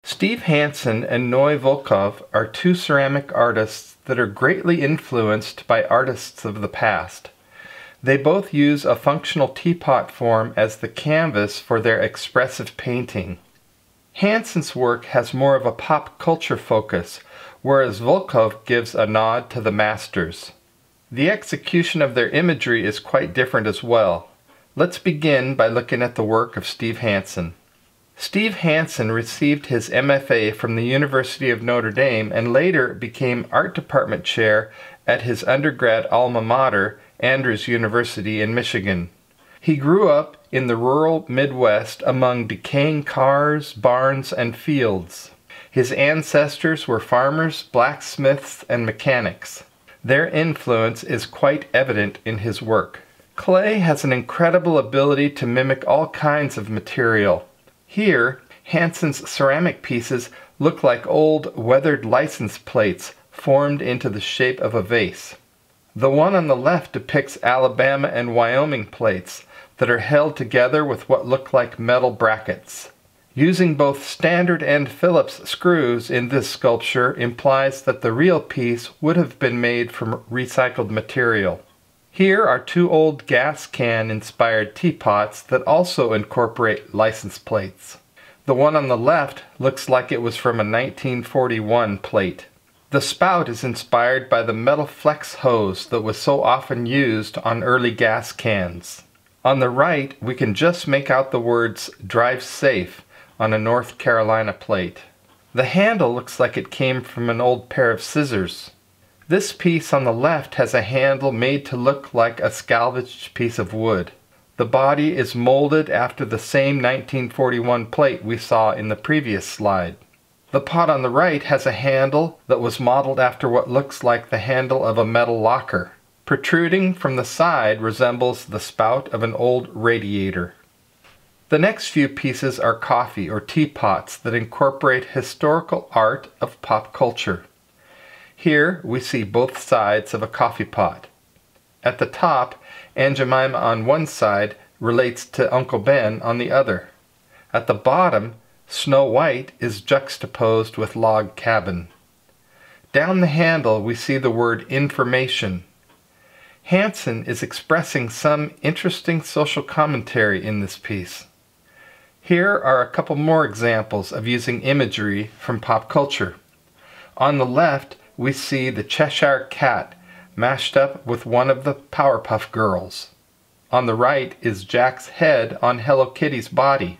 Steve Hansen and Noi Volkov are two ceramic artists that are greatly influenced by artists of the past. They both use a functional teapot form as the canvas for their expressive painting. Hansen's work has more of a pop culture focus, whereas Volkov gives a nod to the masters. The execution of their imagery is quite different as well. Let's begin by looking at the work of Steve Hansen. Steve Hansen received his MFA from the University of Notre Dame and later became art department chair at his undergrad alma mater, Andrews University in Michigan. He grew up in the rural Midwest among decaying cars, barns, and fields. His ancestors were farmers, blacksmiths, and mechanics. Their influence is quite evident in his work. Clay has an incredible ability to mimic all kinds of material. Here, Hansen's ceramic pieces look like old, weathered license plates formed into the shape of a vase. The one on the left depicts Alabama and Wyoming plates that are held together with what look like metal brackets. Using both standard and Phillips screws in this sculpture implies that the real piece would have been made from recycled material. Here are two old gas can-inspired teapots that also incorporate license plates. The one on the left looks like it was from a 1941 plate. The spout is inspired by the metal flex hose that was so often used on early gas cans. On the right, we can just make out the words "Drive Safe" on a North Carolina plate. The handle looks like it came from an old pair of scissors. This piece on the left has a handle made to look like a salvaged piece of wood. The body is molded after the same 1941 plate we saw in the previous slide. The pot on the right has a handle that was modeled after what looks like the handle of a metal locker. Protruding from the side resembles the spout of an old radiator. The next few pieces are coffee or teapots that incorporate historical art of pop culture. Here we see both sides of a coffee pot. At the top, Aunt Jemima on one side relates to Uncle Ben on the other. At the bottom, Snow White is juxtaposed with Log Cabin. Down the handle we see the word information. Hansen is expressing some interesting social commentary in this piece. Here are a couple more examples of using imagery from pop culture. On the left, we see the Cheshire Cat mashed up with one of the Powerpuff Girls. On the right is Jack's head on Hello Kitty's body.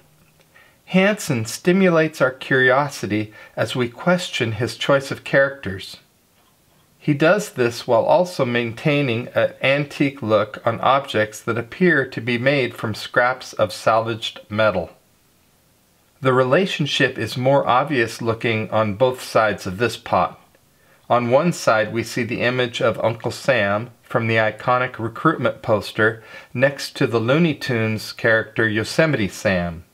Hansen stimulates our curiosity as we question his choice of characters. He does this while also maintaining an antique look on objects that appear to be made from scraps of salvaged metal. The relationship is more obvious looking on both sides of this pot. On one side we see the image of Uncle Sam from the iconic recruitment poster next to the Looney Tunes character Yosemite Sam.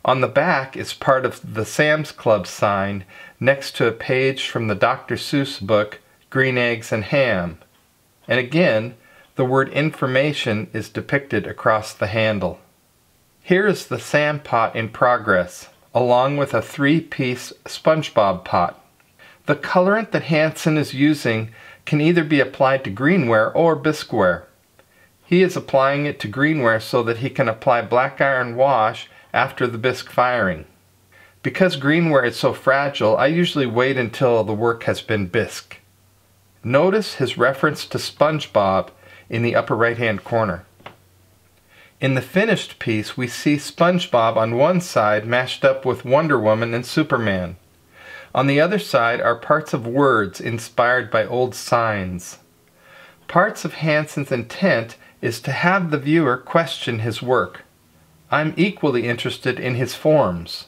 On the back is part of the Sam's Club sign next to a page from the Dr. Seuss book Green Eggs and Ham. And again, the word information is depicted across the handle. Here is the Sam pot in progress, along with a 3-piece SpongeBob pot. The colorant that Hansen is using can either be applied to greenware or bisqueware. He is applying it to greenware so that he can apply black iron wash after the bisque firing. Because greenware is so fragile, I usually wait until the work has been bisque. Notice his reference to SpongeBob in the upper right-hand corner. In the finished piece, we see SpongeBob on one side mashed up with Wonder Woman and Superman. On the other side are parts of words inspired by old signs. Parts of Hansen's intent is to have the viewer question his work. I'm equally interested in his forms.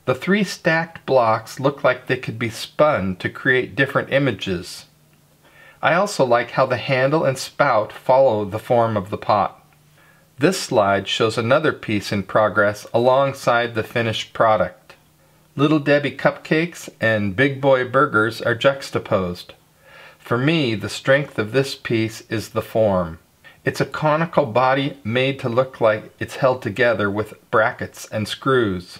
The 3 stacked blocks look like they could be spun to create different images. I also like how the handle and spout follow the form of the pot. This slide shows another piece in progress alongside the finished product. Little Debbie cupcakes and Big Boy burgers are juxtaposed. For me, the strength of this piece is the form. It's a conical body made to look like it's held together with brackets and screws.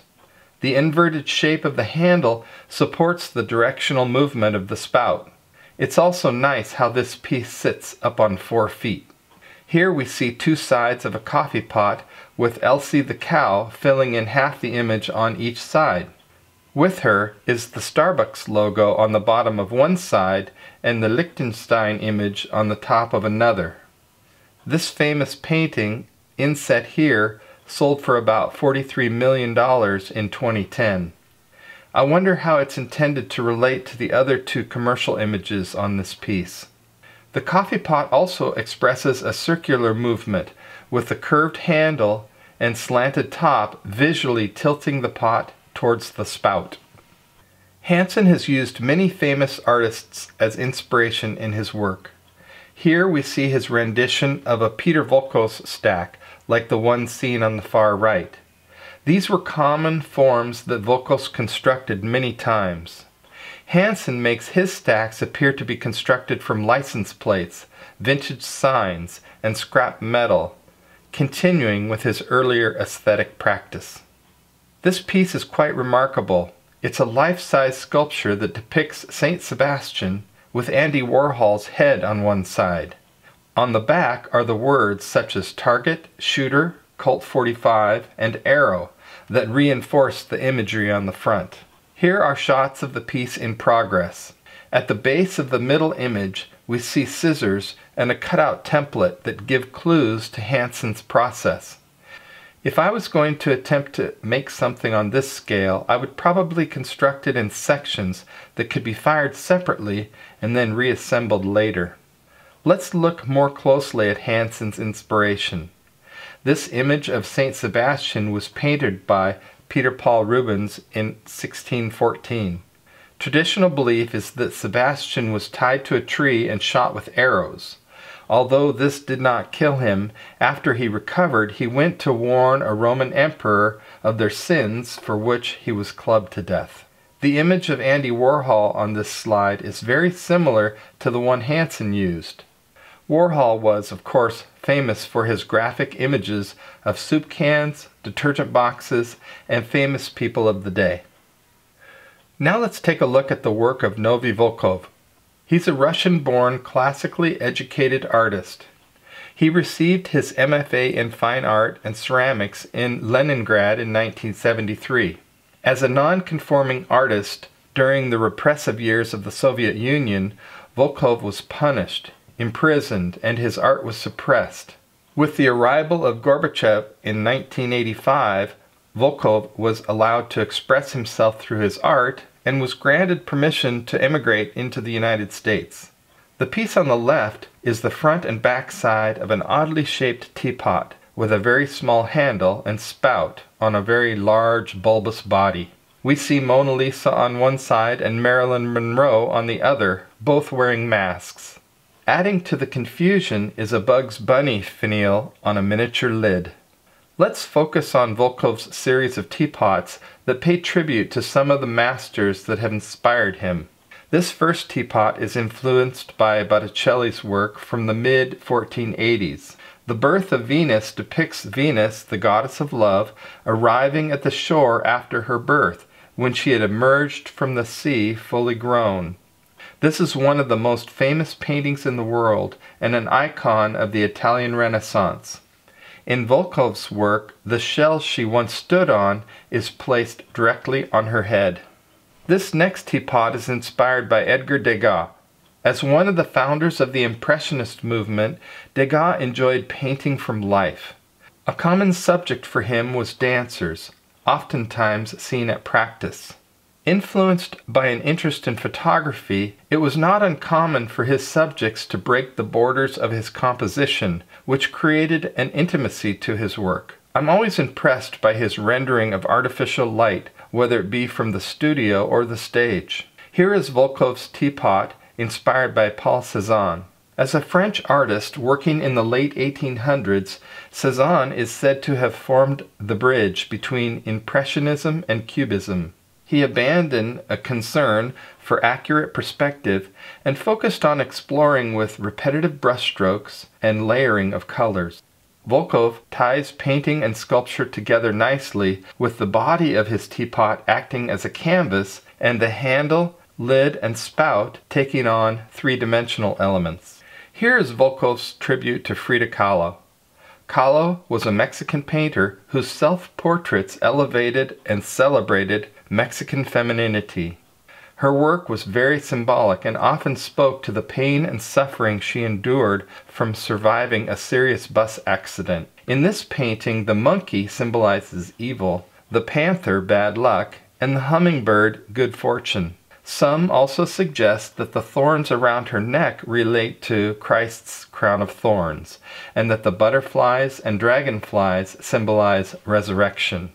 The inverted shape of the handle supports the directional movement of the spout. It's also nice how this piece sits up on 4 feet. Here we see 2 sides of a coffee pot with Elsie the cow filling in half the image on each side. With her is the Starbucks logo on the bottom of one side and the Liechtenstein image on the top of another. This famous painting, inset here, sold for about $43 million in 2010. I wonder how it's intended to relate to the other 2 commercial images on this piece. The coffee pot also expresses a circular movement with a curved handle and slanted top visually tilting the pot towards the spout. Hansen has used many famous artists as inspiration in his work. Here we see his rendition of a Peter Volkos stack, like the one seen on the far right. These were common forms that Volkos constructed many times. Hansen makes his stacks appear to be constructed from license plates, vintage signs, and scrap metal, continuing with his earlier aesthetic practice. This piece is quite remarkable. It's a life-size sculpture that depicts Saint Sebastian with Andy Warhol's head on one side. On the back are the words such as target, shooter, Colt 45, and arrow that reinforce the imagery on the front. Here are shots of the piece in progress. At the base of the middle image, we see scissors and a cutout template that give clues to Hansen's process. If I was going to attempt to make something on this scale, I would probably construct it in sections that could be fired separately and then reassembled later. Let's look more closely at Hansen's inspiration. This image of Saint Sebastian was painted by Peter Paul Rubens in 1614. Traditional belief is that Sebastian was tied to a tree and shot with arrows. Although this did not kill him, after he recovered, he went to warn a Roman emperor of their sins, for which he was clubbed to death. The image of Andy Warhol on this slide is very similar to the one Hansen used. Warhol was, of course, famous for his graphic images of soup cans, detergent boxes, and famous people of the day. Now let's take a look at the work of Noi Volkov. He's a Russian-born, classically educated artist. He received his MFA in Fine Art and Ceramics in Leningrad in 1973. As a non-conforming artist, during the repressive years of the Soviet Union, Volkov was punished, imprisoned, and his art was suppressed. With the arrival of Gorbachev in 1985, Volkov was allowed to express himself through his art and was granted permission to emigrate into the United States. The piece on the left is the front and back side of an oddly shaped teapot with a very small handle and spout on a very large bulbous body. We see Mona Lisa on one side and Marilyn Monroe on the other, both wearing masks. Adding to the confusion is a Bugs Bunny finial on a miniature lid. Let's focus on Volkov's series of teapots that pay tribute to some of the masters that have inspired him. This first teapot is influenced by Botticelli's work from the mid-1480s. The Birth of Venus depicts Venus, the goddess of love, arriving at the shore after her birth, when she had emerged from the sea fully grown. This is one of the most famous paintings in the world and an icon of the Italian Renaissance. In Volkov's work, the shell she once stood on is placed directly on her head. This next teapot is inspired by Edgar Degas. As one of the founders of the Impressionist movement, Degas enjoyed painting from life. A common subject for him was dancers, oftentimes seen at practice. Influenced by an interest in photography, it was not uncommon for his subjects to break the borders of his composition, which created an intimacy to his work. I'm always impressed by his rendering of artificial light, whether it be from the studio or the stage. Here is Volkov's teapot, inspired by Paul Cézanne. As a French artist working in the late 1800s, Cézanne is said to have formed the bridge between Impressionism and Cubism. He abandoned a concern for accurate perspective and focused on exploring with repetitive brushstrokes and layering of colors. Volkov ties painting and sculpture together nicely, with the body of his teapot acting as a canvas and the handle, lid, and spout taking on three-dimensional elements. Here is Volkov's tribute to Frida Kahlo. Kahlo was a Mexican painter whose self-portraits elevated and celebrated Mexican femininity. Her work was very symbolic and often spoke to the pain and suffering she endured from surviving a serious bus accident. In this painting, the monkey symbolizes evil, the panther bad luck, and the hummingbird good fortune. Some also suggest that the thorns around her neck relate to Christ's crown of thorns, and that the butterflies and dragonflies symbolize resurrection.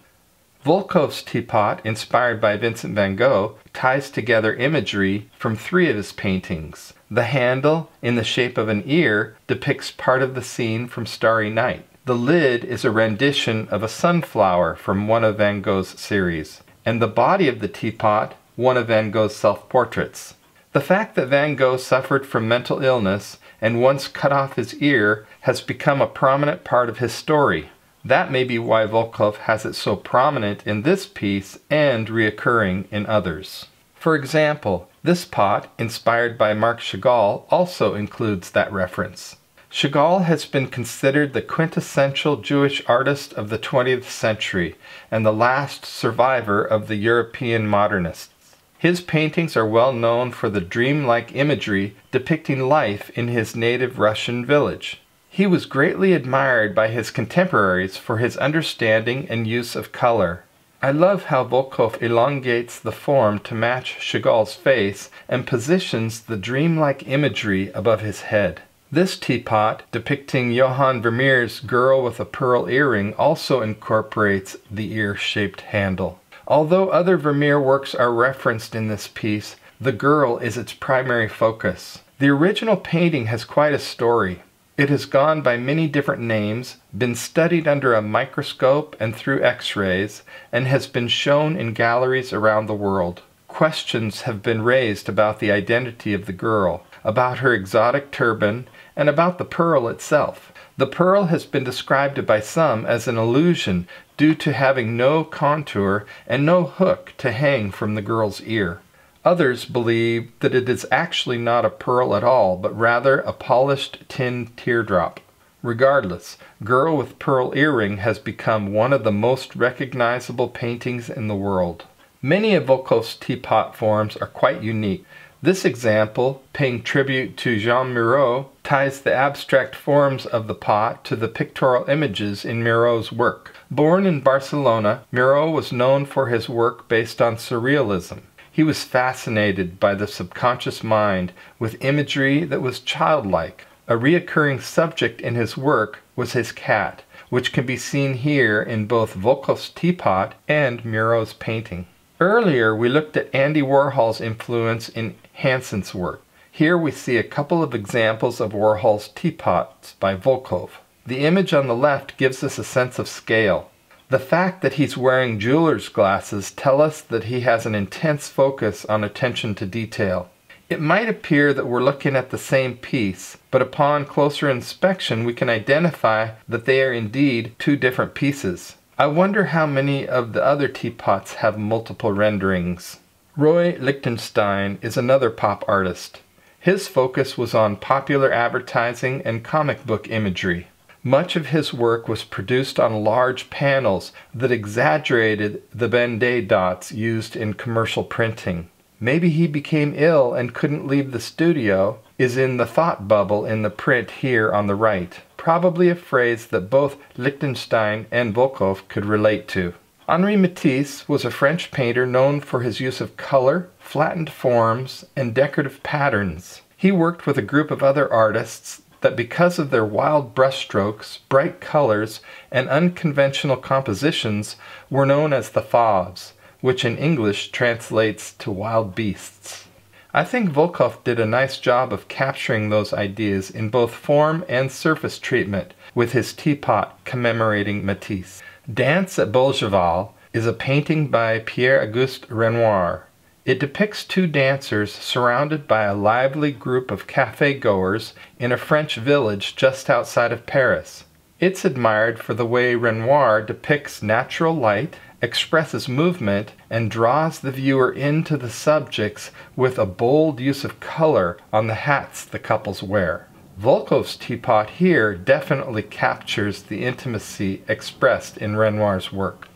Volkov's teapot, inspired by Vincent van Gogh, ties together imagery from three of his paintings. The handle, in the shape of an ear, depicts part of the scene from Starry Night. The lid is a rendition of a sunflower from one of Van Gogh's series, and the body of the teapot, one of Van Gogh's self-portraits. The fact that Van Gogh suffered from mental illness and once cut off his ear has become a prominent part of his story. That may be why Volkov has it so prominent in this piece and reoccurring in others. For example, this pot, inspired by Marc Chagall, also includes that reference. Chagall has been considered the quintessential Jewish artist of the 20th century and the last survivor of the European modernists. His paintings are well known for the dreamlike imagery depicting life in his native Russian village. He was greatly admired by his contemporaries for his understanding and use of color. I love how Volkov elongates the form to match Chagall's face and positions the dreamlike imagery above his head. This teapot, depicting Johann Vermeer's Girl with a Pearl Earring, also incorporates the ear-shaped handle. Although other Vermeer works are referenced in this piece, the girl is its primary focus. The original painting has quite a story. It has gone by many different names, been studied under a microscope and through X-rays, and has been shown in galleries around the world. Questions have been raised about the identity of the girl, about her exotic turban, and about the pearl itself. The pearl has been described by some as an illusion due to having no contour and no hook to hang from the girl's ear. Others believe that it is actually not a pearl at all, but rather a polished tin teardrop. Regardless, Girl with Pearl Earring has become one of the most recognizable paintings in the world. Many of Volkov's teapot forms are quite unique. This example, paying tribute to Joan Miro, ties the abstract forms of the pot to the pictorial images in Miro's work. Born in Barcelona, Miro was known for his work based on surrealism. He was fascinated by the subconscious mind with imagery that was childlike. A recurring subject in his work was his cat, which can be seen here in both Volkov's teapot and Miro's painting. Earlier, we looked at Andy Warhol's influence in Hansen's work. Here we see a couple of examples of Warhol's teapots by Volkov. The image on the left gives us a sense of scale. The fact that he's wearing jeweler's glasses tell us that he has an intense focus on attention to detail. It might appear that we're looking at the same piece, but upon closer inspection we can identify that they are indeed two different pieces. I wonder how many of the other teapots have multiple renderings. Roy Lichtenstein is another pop artist. His focus was on popular advertising and comic book imagery. Much of his work was produced on large panels that exaggerated the Ben-Day dots used in commercial printing. Maybe he became ill and couldn't leave the studio, is in the thought bubble in the print here on the right. Probably a phrase that both Lichtenstein and Volkov could relate to. Henri Matisse was a French painter known for his use of color, flattened forms, and decorative patterns. He worked with a group of other artists that because of their wild brushstrokes, bright colors, and unconventional compositions were known as the Fauves, which in English translates to wild beasts. I think Volkov did a nice job of capturing those ideas in both form and surface treatment with his teapot commemorating Matisse. Dance at Bougival is a painting by Pierre-Auguste Renoir. It depicts two dancers surrounded by a lively group of café-goers in a French village just outside of Paris. It's admired for the way Renoir depicts natural light, expresses movement, and draws the viewer into the subjects with a bold use of color on the hats the couples wear. Volkov's teapot here definitely captures the intimacy expressed in Renoir's work.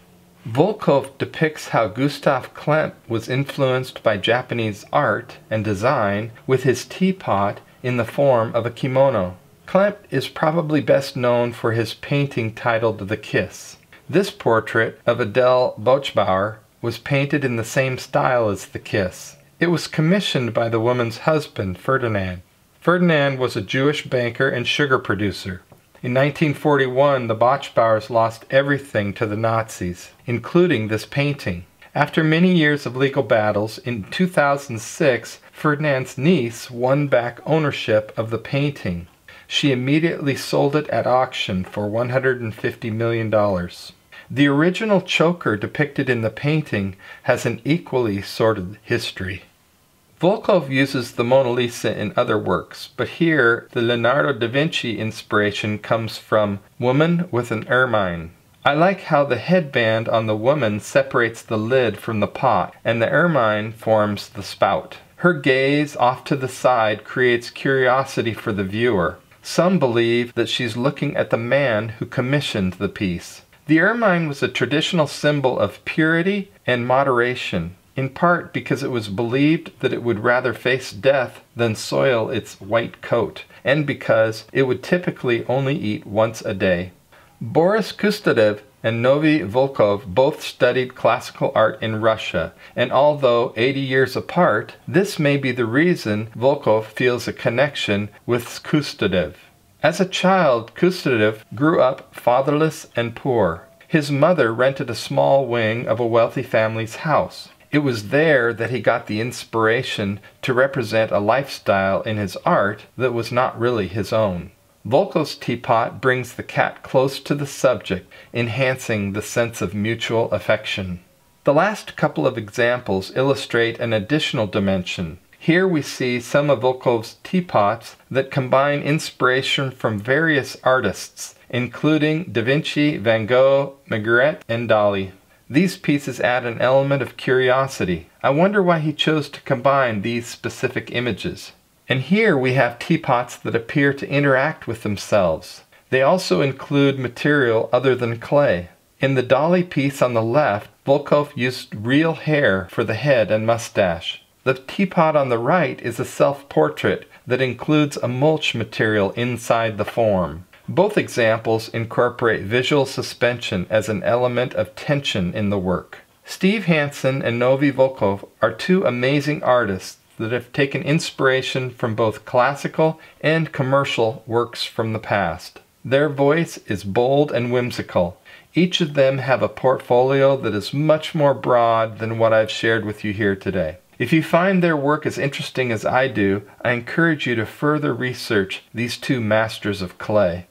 Volkov depicts how Gustav Klimt was influenced by Japanese art and design with his teapot in the form of a kimono. Klimt is probably best known for his painting titled The Kiss. This portrait of Adele Bochbauer was painted in the same style as The Kiss. It was commissioned by the woman's husband, Ferdinand. Ferdinand was a Jewish banker and sugar producer. In 1941, the Bochbauers lost everything to the Nazis, including this painting. After many years of legal battles, in 2006, Ferdinand's niece won back ownership of the painting. She immediately sold it at auction for $150 million. The original choker depicted in the painting has an equally sordid history. Volkov uses the Mona Lisa in other works, but here the Leonardo Da Vinci inspiration comes from Woman with an Ermine. I like how the headband on the woman separates the lid from the pot, and the ermine forms the spout. Her gaze off to the side creates curiosity for the viewer. Some believe that she's looking at the man who commissioned the piece. The ermine was a traditional symbol of purity and moderation, in part because it was believed that it would rather face death than soil its white coat, and because it would typically only eat once a day. Boris Kustadev and Noi Volkov both studied classical art in Russia, and although 80 years apart, this may be the reason Volkov feels a connection with Kustadev. As a child, Kustadev grew up fatherless and poor. His mother rented a small wing of a wealthy family's house. It was there that he got the inspiration to represent a lifestyle in his art that was not really his own. Volkov's teapot brings the cat close to the subject, enhancing the sense of mutual affection. The last couple of examples illustrate an additional dimension. Here we see some of Volkov's teapots that combine inspiration from various artists, including Da Vinci, Van Gogh, Magritte, and Dali. These pieces add an element of curiosity. I wonder why he chose to combine these specific images. And here we have teapots that appear to interact with themselves. They also include material other than clay. In the Dali piece on the left, Volkov used real hair for the head and mustache. The teapot on the right is a self-portrait that includes a mulch material inside the form. Both examples incorporate visual suspension as an element of tension in the work. Steve Hansen and Noi Volkov are two amazing artists that have taken inspiration from both classical and commercial works from the past. Their voice is bold and whimsical. Each of them have a portfolio that is much more broad than what I've shared with you here today. If you find their work as interesting as I do, I encourage you to further research these two masters of clay.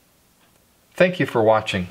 Thank you for watching.